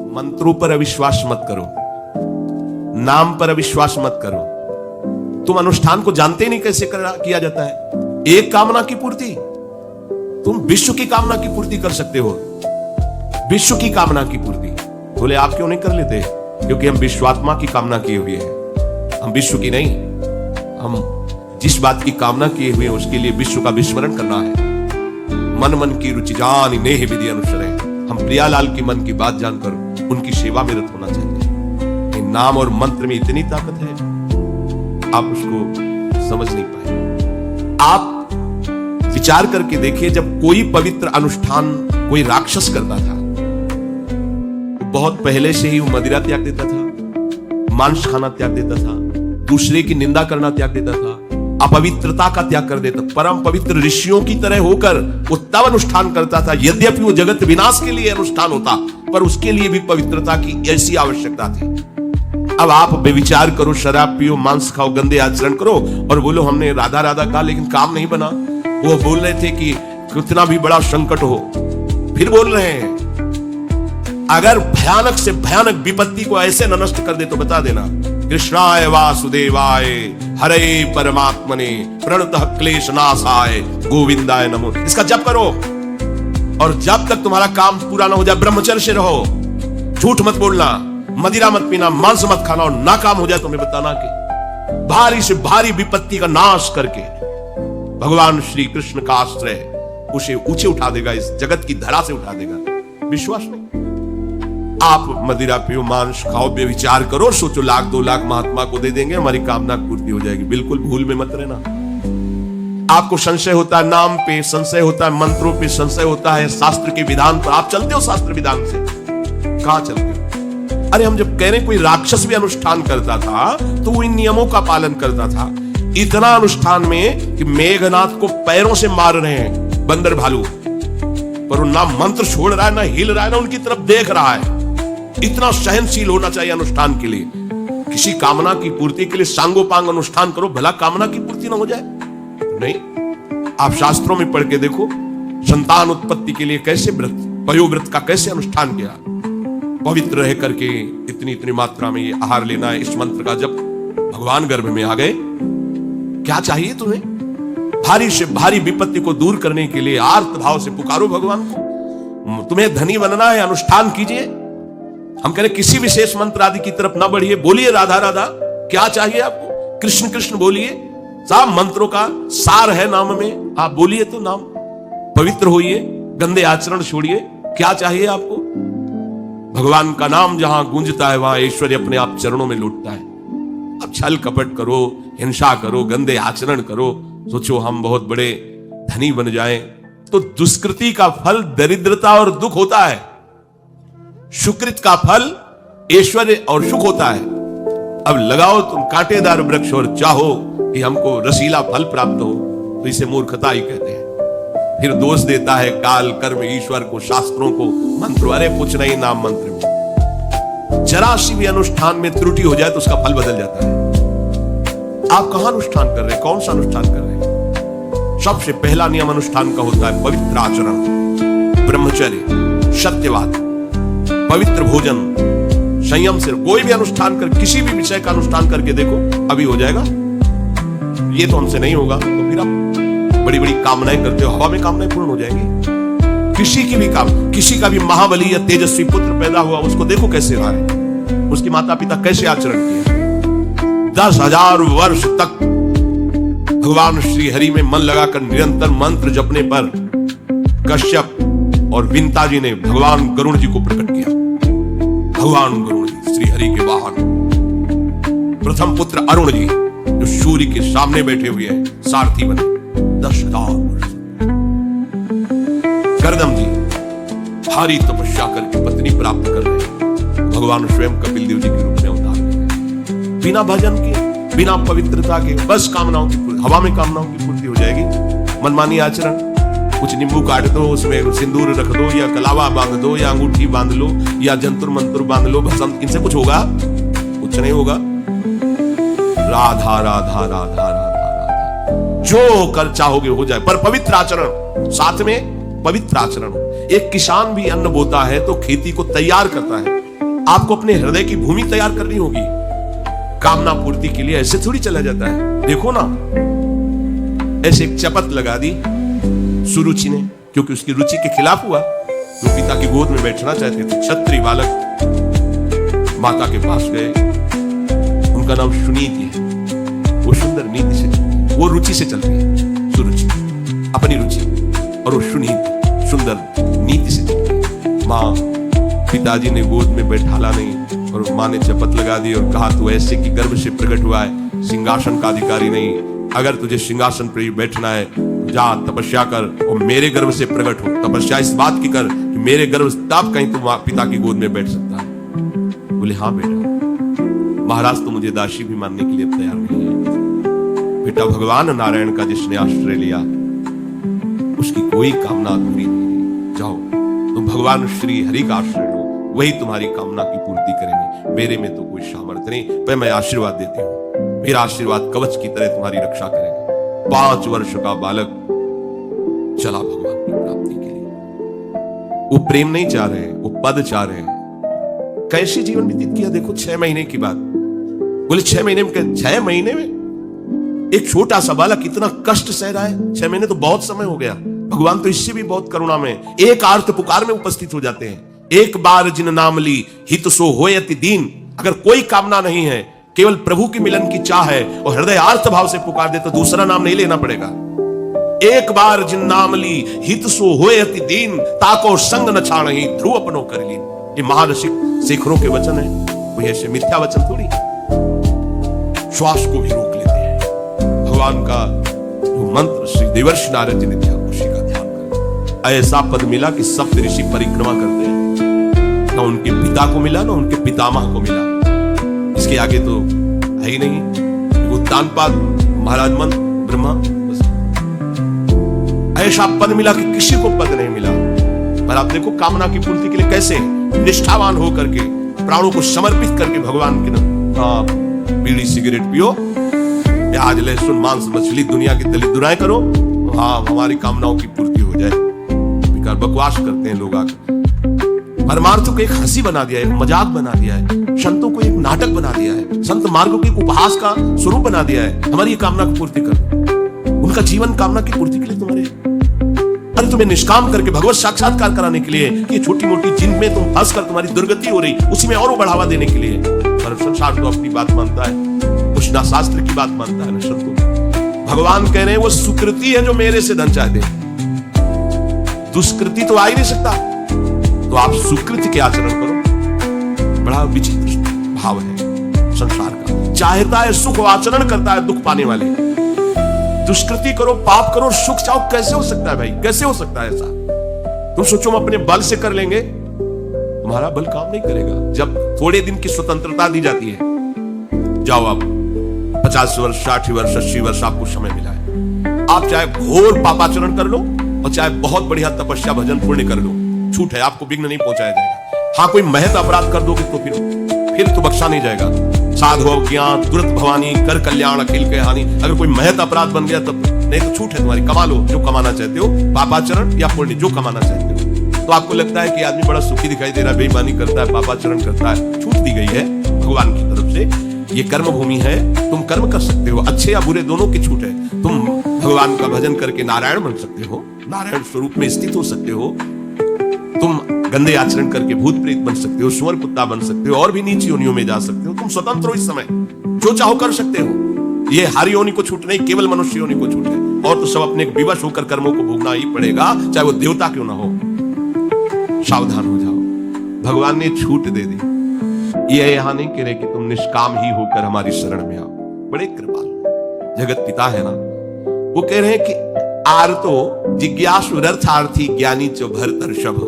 मंत्रों पर अविश्वास मत करो, नाम पर अविश्वास मत करो। तुम अनुष्ठान को जानते ही नहीं कैसे किया जाता है। एक कामना की पूर्ति, तुम विश्व की कामना की पूर्ति कर सकते हो, विश्व की कामना की पूर्ति। बोले आप क्यों नहीं कर लेते? क्योंकि हम विश्वात्मा की कामना किए हुए हैं, हम विश्व की नहीं। हम जिस बात की कामना किए हुए हैं उसके लिए विश्व का विस्मरण करना है। मन मन की रुचि जान नेह विधि अनुसरे। हम प्रियालाल की मन की बात जानकर उनकी सेवा में रत होना चाहिए। नाम और मंत्र में इतनी ताकत है, आप उसको समझ नहीं पाए। आप विचार करके देखिए, जब कोई पवित्र अनुष्ठान कोई राक्षस करता था, बहुत पहले से ही वो मदिरा त्याग देता था, मांस खाना त्याग देता था, दूसरे की निंदा करना त्याग देता था, अपवित्रता का त्याग कर देता। परम पवित्र ऋषियों की तरह होकर वो तब अनुष्ठान करता था, यद्यपि वो जगत विनाश के लिए अनुष्ठान होता, पर उसके लिए भी पवित्रता की ऐसी आवश्यकता थी। अब आप बेविचार करो, शराब पियो, मांस खाओ, गंदे आचरण करो और बोलो हमने राधा राधा कहा लेकिन काम नहीं बना। वो बोल रहे थे कि कितना भी बड़ा संकट हो, फिर बोल रहे हैं। अगर भयानक से भयानक विपत्ति को ऐसे नष्ट कर दे तो बता देना, कृष्णाय वासुदेवाय हरे परमात्मने प्रणतः क्लेश नाशाय गोविंदाय नमो। इसका जप करो और जब तक तुम्हारा काम पूरा ना हो जाए ब्रह्मचर्य से रहो। झूठ मत बोलना, मदिरा मत पीना, मांस मत खाना, और ना काम हो जाए तो मैं बताना कि भारी से भारी विपत्ति का नाश करके भगवान श्री कृष्ण का आश्रय उसे ऊंचे उठा देगा, इस जगत की धरा से उठा देगा। विश्वास नहीं? आप मदिरा पियो, मांस खाओ, बेविचार करो, सोचो 1 2 लाख महात्मा को दे देंगे, हमारी कामना पूर्ति हो जाएगी। बिल्कुल भूल में मत रहना। आपको संशय होता है नाम पे, संशय होता है मंत्रों पे, संशय होता है शास्त्र के विधान पर। आप चलते हो शास्त्र विधान से? कहां चलते हो? अरे हम जब कह रहे कोई राक्षस भी अनुष्ठान करता था तो वो इन नियमों का पालन करता था। इतना अनुष्ठान में कि मेघनाथ को पैरों से मार रहे हैं बंदर भालू, पर वो ना मंत्र छोड़ रहा है, ना हिल रहा है, ना उनकी तरफ देख रहा है। इतना सहनशील होना चाहिए अनुष्ठान के लिए। किसी कामना की पूर्ति के लिए सांगोपांग अनुष्ठान करो, भला कामना की पूर्ति ना हो जाए? नहीं। आप शास्त्रों में पढ़ के देखो, संतान उत्पत्ति के लिए कैसे व्रत, पयोव्रत का कैसे अनुष्ठान किया। पवित्र रह करके इतनी इतनी मात्रा में ये आहार लेना है, इस मंत्र का जब भगवान गर्भ में आ गए। क्या चाहिए तुम्हें? भारी से भारी विपत्ति को दूर करने के लिए आर्त भाव से पुकारो भगवान को। तुम्हें धनी बनना है, अनुष्ठान कीजिए। हम कह रहे किसी विशेष मंत्र आदि की तरफ ना बढ़िए, बोलिए राधा राधा। क्या चाहिए आपको? कृष्ण कृष्ण बोलिए। सब मंत्रों का सार है नाम में, आप बोलिए तो नाम। पवित्र होइए, गंदे आचरण छोड़िए। क्या चाहिए आपको? भगवान का नाम जहां गूंजता है वहां ऐश्वर्य अपने आप चरणों में लौटता है। अब छल कपट करो, हिंसा करो, गंदे आचरण करो, सोचो हम बहुत बड़े धनी बन जाएं, तो दुष्कृति का फल दरिद्रता और दुख होता है, सुकृत का फल ऐश्वर्य और सुख होता है। अब लगाओ तुम कांटेदार वृक्ष और चाहो कि हमको रसीला फल प्राप्त हो, तो इसे मूर्खता ही कहते हैं। फिर दोष देता है काल, कर्म, ईश्वर को, शास्त्रों को, मंत्रों। अरे कुछ नहीं, नाम मंत्र में जरा सी भी अनुष्ठान में त्रुटि हो जाए तो उसका फल बदल जाता है। आप कहां अनुष्ठान कर रहे हैं? कौन सा अनुष्ठान कर रहे हैं? सबसे पहला नियम अनुष्ठान का होता है पवित्र आचरण, ब्रह्मचर्य, सत्यवाद, पवित्र भोजन, संयम से। कोई भी अनुष्ठान कर, किसी भी विषय का अनुष्ठान करके देखो, अभी हो जाएगा। ये तो हमसे नहीं होगा तो फिर आप बड़ी बड़ी कामनाएं करते हो, हवा में कामनाएं पूर्ण हो जाएंगी। किसी की भी किसी का भी महाबली या तेजस्वी पुत्र पैदा हुआ, उसको देखो कैसे रहा है, उसके माता पिता कैसे आचरण किए। 10,000 वर्ष तक भगवान श्री हरि में मन लगाकर निरंतर मंत्र जपने पर कश्यप और विंता जी ने भगवान गरुड़ जी को प्रकट किया। भगवान गरुड़ जी श्री हरि के वाहन, प्रथम पुत्र अरुण जी जो सूर्य के सामने बैठे हुए हैं, सारथी बने 10,000 वर्ष। करदम जी भारी तपस्या करके पत्नी प्राप्त कर रहे हैं, भगवान स्वयं कपिल देव जी के रूप में अवतार ले रहे। बिना भजन के, बिना पवित्रता के, बस कामनाओं की पूर्ति, हवा में कामनाओं की पूर्ति हो जाएगी। मनमानी आचरण, कुछ नींबू काट दो, उसमें सिंदूर रख दो, या कलावा बांध दो, या अंगूठी बांध लो, या जंतुर मंत्र बांध लो, बसंत, इनसे कुछ होगा? कुछ नहीं होगा। राधा राधा राधा राधा राधा, जो कर चाहोगे हो जाए, पर पवित्र आचरण, साथ में पवित्र आचरण। एक किसान भी अन्न बोता है तो खेती को तैयार करता है, आपको अपने हृदय की भूमि तैयार करनी होगी। कामना पूर्ति के लिए ऐसे थोड़ी चला जाता है। देखो ना, ऐसे एक चपत लगा दी सुरुचि ने, क्योंकि उसकी रुचि के खिलाफ हुआ। वो पिता की गोद में बैठना चाहते थे। क्षत्रिय बालक माता के पास गए। उनका नाम सुनीति है। वो सुंदर नीति से चलती है, वो रुचि से चलती है। सुरुचि अपनी रुचि, और वो सुनीति सुंदर नीति से चलती है। माँ पिताजी ने गोद में बैठाला नहीं, और माँ ने चपत लगा दी और कहा, तू ऐसे की गर्भ से प्रकट हुआ है, सिंहासन का अधिकारी नहीं। अगर तुझे सिंहासन पर ही बैठना है, जा तपस्या कर और मेरे गर्भ से प्रकट हो। तपस्या इस बात की कर कि मेरे गर्भ, तब कहीं तू पिता की गोद में बैठ सकता है। बोले, हाँ बेटा। महाराज तो मुझे दासी भी मानने के लिए तैयार नहीं है। बेटा, भगवान नारायण का जिसने आश्रय लिया, उसकी कोई कामना अधूरी नहीं। जाओ तुम भगवान श्री हरि का आश्रय लो, वही तुम्हारी कामना की पूर्ति करेंगे। मेरे में तो कोई सामर्थ्य नहीं, पर मैं आशीर्वाद देती हूँ। मेरा आशीर्वाद कवच की तरह तुम्हारी रक्षा करेगा। 5 वर्ष का बालक चला भगवान की प्राप्ति के लिए। वो प्रेम नहीं चाह रहे, वो पद चाह रहे हैं। कैसे जीवन व्यतीत किया देखो 6 महीने की बात। बोले 6 महीने में, 6 महीने में एक छोटा सा बालक इतना कष्ट सह रहा है। 6 महीने तो बहुत समय हो गया। भगवान तो इससे भी बहुत करुणा में एक आर्त पुकार में उपस्थित हो जाते हैं। एक बार जिन नाम ली हित सो होयति दीन। अगर कोई कामना नहीं है, केवल प्रभु के मिलन की चाह है और हृदय आर्त भाव से पुकार दे, तो दूसरा नाम नहीं लेना पड़ेगा। एक बार जिन नाम ली हित सो होयति दीन, ताको संग न छाणहि ध्रुव अपनो कर लीन। ये महारसिक शेखरों के वचन है, कोई ऐसे मिथ्या वचन थोड़ी। श्वास को भी रोक लेते हैं। भगवान का जो मंत्र श्री देवर्षि नारद जी ने दिया, उसी का ध्यान करें। ऐसा पद मिला कि सप्त ऋषि परिक्रमा करते हैं। ना उनके पिता को मिला, ना उनके पितामह को मिला। इसके आगे तो है ही नहीं। उत्तानपाद महाराज मंत्र ब्रह्मा, ऐसा पद मिला कि किसी को पद नहीं मिला। पर आप देखो, कामना की पूर्ति के लिए कैसे निष्ठावान होकर के, प्राणों को समर्पित करके भगवान के नाम, बीड़ी सिगरेट पियो, प्याज लहसुन मांस मछली दुनिया की दलित दुराएं करो, हाँ हमारी कामनाओं की पूर्ति हो जाए। बेकार बकवास करते हैं लोग आकर। परमार्थ को एक हंसी बना दिया है, एक मजाक बना दिया है, संतों को एक नाटक बना दिया है, संत मार्गों के उपहास का स्वरूप बना दिया है। हमारी कामना की पूर्ति कर। उनका जीवन कामना की पूर्ति के लिए तुम्हारे, अरे तुम्हें निष्काम करके भगवत साक्षात्कार कराने के लिए, ये छोटी मोटी जिनमें तुम फंस कर तुम्हारी दुर्गति हो रही, उसी में और बढ़ावा देने के लिए। पर संसार तो अपनी बात मानता है, कुछ ना शास्त्र की बात मानता है ना संतों। भगवान कह रहे हैं वो सुकृति है जो मेरे से धन चाहते हैं, दुष्कृति तो आ ही नहीं सकता। तो आप सुकृति के आचरण करो। बड़ा विचित्र भाव है संसार का। चाहता है सुख, आचरण करता है दुख पाने वाले। दुष्कृति करो, पाप करो, सुख चाहो, कैसे हो सकता है भाई? कैसे हो सकता है ऐसा? तुम सोचो हम अपने बल से कर लेंगे, तुम्हारा बल काम नहीं करेगा। जब थोड़े दिन की स्वतंत्रता दी जाती है, जाओ आप 50 वर्ष 60 वर्ष 80 वर्ष आपको समय मिला है, आप चाहे घोर पापाचरण कर लो और चाहे बहुत बढ़िया तपस्या भजन पुण्य कर लो, छूट है, आपको विघ्न नहीं पहुंचाया जाएगा। हाँ, कोई महत अपराध कर दोगे तो फिर तो बख्शा नहीं जाएगा। साधु अज्ञान दुरत भवानी कर कल्याण अखिल के हानि। अगर कोई महत अपराध बन गया तब नहीं तो छूट है तुम्हारी, कमा लो जो कमाना चाहते हो, पापाचरण या पुण्य जो कमाना चाहते हो। तो आपको लगता है कि आदमी बड़ा सुखी दिखाई दे रहा है, बेईमानी करता है, पापाचरण करता है, छूट दी गई है भगवान की तरफ से। ये कर्म भूमि है, तुम कर्म कर सकते हो, अच्छे या बुरे दोनों की छूट है। तुम भगवान का भजन करके नारायण बन सकते हो, नारायण स्वरूप में स्थित हो सकते हो। तुम गंदे आचरण करके भूत प्रेत बन सकते हो, सुअर कुत्ता बन सकते हो, और भी नीची योनियों में जा सकते हो। तुम स्वतंत्र हो इस समय, जो चाहो कर सकते हो। ये हर योनि को छूट नहीं, केवल मनुष्य योनि को छूट है। और तो सब अपने विवश होकर कर्मों को भोगना ही पड़ेगा, चाहे वो देवता क्यों ना हो। सावधान हो जाओ, भगवान ने छूट दे दी। ये यहां नहीं कह रहे कि तुम निष्काम ही होकर हमारी शरण में आओ। बड़े कृपालु जगत पिता है ना, वो कह रहे हैं कि आर्तो जिज्ञासु रर्थार्थी ज्ञानी चो भरतर्षभ।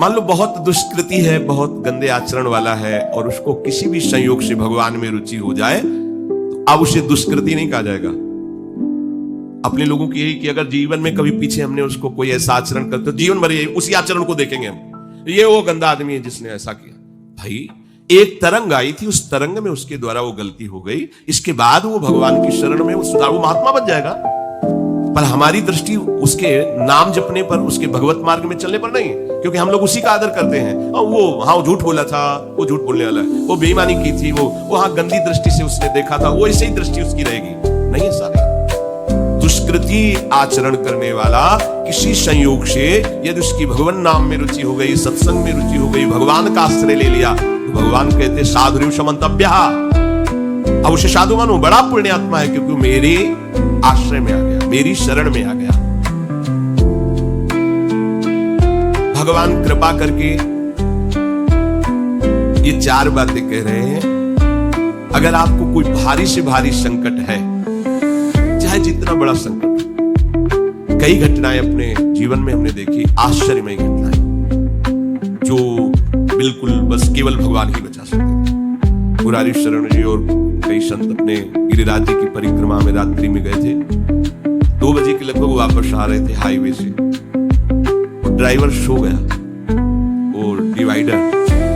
मान लो बहुत दुष्कृति है, बहुत गंदे आचरण वाला है, और उसको किसी भी संयोग से भगवान में रुचि हो जाए, तो अब उसे दुष्कृति नहीं कहा जाएगा। अपने लोगों की यही कि अगर जीवन में कभी पीछे हमने उसको कोई ऐसा आचरण करते, तो जीवन भर उसी आचरण को देखेंगे हम, ये वो गंदा आदमी है जिसने ऐसा किया। भाई एक तरंग आई थी, उस तरंग में उसके द्वारा वो गलती हो गई, इसके बाद वो भगवान की शरण में वो सुधार, वो महात्मा बन जाएगा। पर हमारी दृष्टि उसके नाम जपने पर, उसके भगवत मार्ग में चलने पर नहीं, क्योंकि हम लोग उसी का आदर करते हैं। और वो झूठ बोला था, वो झूठ बोलने वाला है, वो बेईमानी की थी, वो हाँ गंदी दृष्टि से उसने देखा था, वो ऐसे ही दृष्टि उसकी रहेगी। नहीं, ऐसा नहीं। दुष्कृति आचरण करने वाला किसी संयोग से यदि उसकी भगवान नाम में रुचि हो गई, सत्संग में रुचि हो गई, भगवान का आश्रय ले लिया, तो भगवान कहते साधुरिव समन्तव्यः, अब उसे साधु मानो, बड़ा पुण्यात्मा है, क्योंकि मेरे आश्रय में आ गया, मेरी शरण में आ गया। भगवान कृपा करके ये 4 बातें कह रहे हैं। अगर आपको कोई भारी से भारी संकट है, चाहे जितना बड़ा संकट, कई घटनाएं अपने जीवन में हमने देखी, आश्चर्यमय घटनाएं, जो बिल्कुल बस केवल भगवान ही बचा सकते हैं। मुरारी शरण जी और कई संत अपने गिरिराज जी की परिक्रमा में रात्रि में गए थे। 2 बजे के लगभग वापस आ रहे थे हाईवे से, ड्राइवर सो गया और डिवाइडर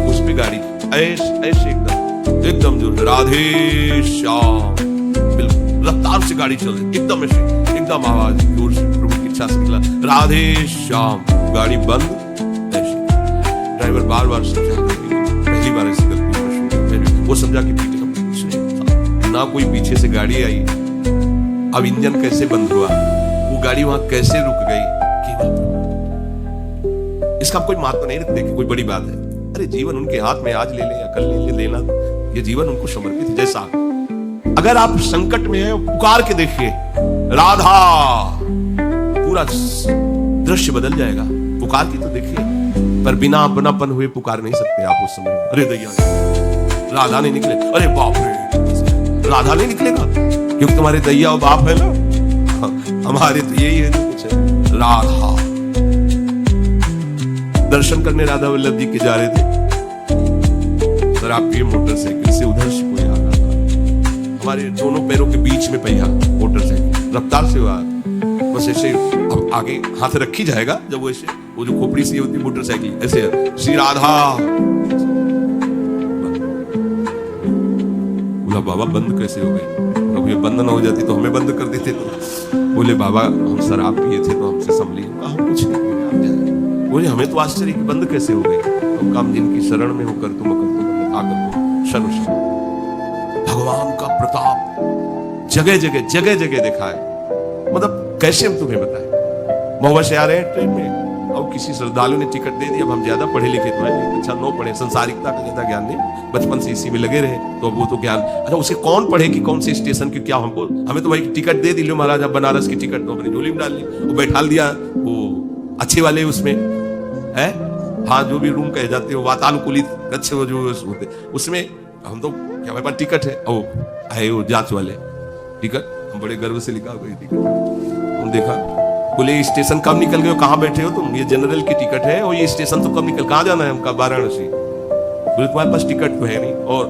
उस पे गाड़ी ऐसे एकदम जो राधे श्याम, बिल्कुल रफ्तार से गाड़ी चल रही, एकदम ऐसे, एकदम आवाज जोर से, प्रभु की इच्छा से निकला राधे श्याम, गाड़ी बंद। ऐसे ड्राइवर बार बार समझा, पहली बार ऐसी गलती वो समझा कि पीछे का कुछ नहीं था, ना कोई पीछे से गाड़ी आई। अब इंजन कैसे बंद हुआ, वो गाड़ी वहां कैसे रुक गई, इसका कोई महत्व नहीं रखते कि कोई बड़ी बात है। अरे जीवन उनके हाथ में, आज ले ले या कल ले लेना, ये जीवन उनको समर्पित है। जैसा अगर आप संकट में हैं, पुकार के देखिए राधा, पूरा दृश्य बदल जाएगा। पुकार के तो देखिए, पर बिना अपनापन हुए पुकार नहीं सकते आप उस समय। अरे दैया, राधा नहीं निकले, अरे बाप रे, राधा नहीं निकलेगा क्योंकि तुम्हारे दैया और बाप है ना, हमारे तो यही है कुछ है। राधा दर्शन करने राधा वल्लभ जी के जा रहे थे, सर आपकी मोटरसाइकिल से उधर से कोई आ रहा था, हमारे दोनों पैरों के बीच में पहिया मोटरसाइकिल रफ्तार से हुआ, बस ऐसे अब आगे हाथ रखी जाएगा, जब वो ऐसे, वो जो खोपड़ी सी होती मोटरसाइकिल ऐसे, श्री राधा, बोला बाबा बंद कैसे हो गई, अब ये बंद ना हो जाती तो हमें बंद कर देते। तो बोले बाबा हम शराब पिए थे तो हमसे संभली, हम कुछ नहीं, बोले हमें तो आश्चर्य कि बंद कैसे हो गई। तो काम जिनकी शरण में होकर तुम आकर शर्व, भगवान का प्रताप जगह जगह देखा है। मतलब कैसे हम तुम्हें बताएं। महुआ से आ रहे हैं ट्रेन में और किसी श्रद्धालु ने टिकट दे दी। अब हम ज्यादा पढ़े लिखे तो हैं, अच्छा नो पढ़े, संसारिकता का ज्यादा ज्ञान नहीं, बचपन से इसी में लगे रहे, तो वो तो ज्ञान, अच्छा उसे कौन पढ़े कि कौन से स्टेशन की क्या, हमको हमें तो भाई टिकट दे दी, लो महाराज बनारस की टिकट तो अपनी झोली में डाल ली, वो बैठा दिया, वो अच्छे वाले उसमें है, हाँ जो भी रूम कहे जाते हो वातानुकूलित अच्छे वो जो होते उसमें, हम तो क्या हमारे पास टिकट है, ओ है वो जांच वाले टिकट, हम बड़े गर्व से लिखा हुआ टिकट, हम देखा, बोले स्टेशन कब निकल गए हो, कहाँ बैठे हो तुम, ये जनरल की टिकट है, और ये स्टेशन तो कब निकल, कहाँ जाना है हमका, वाराणसी। बोले तुम्हारे पास टिकट तो है नहीं, और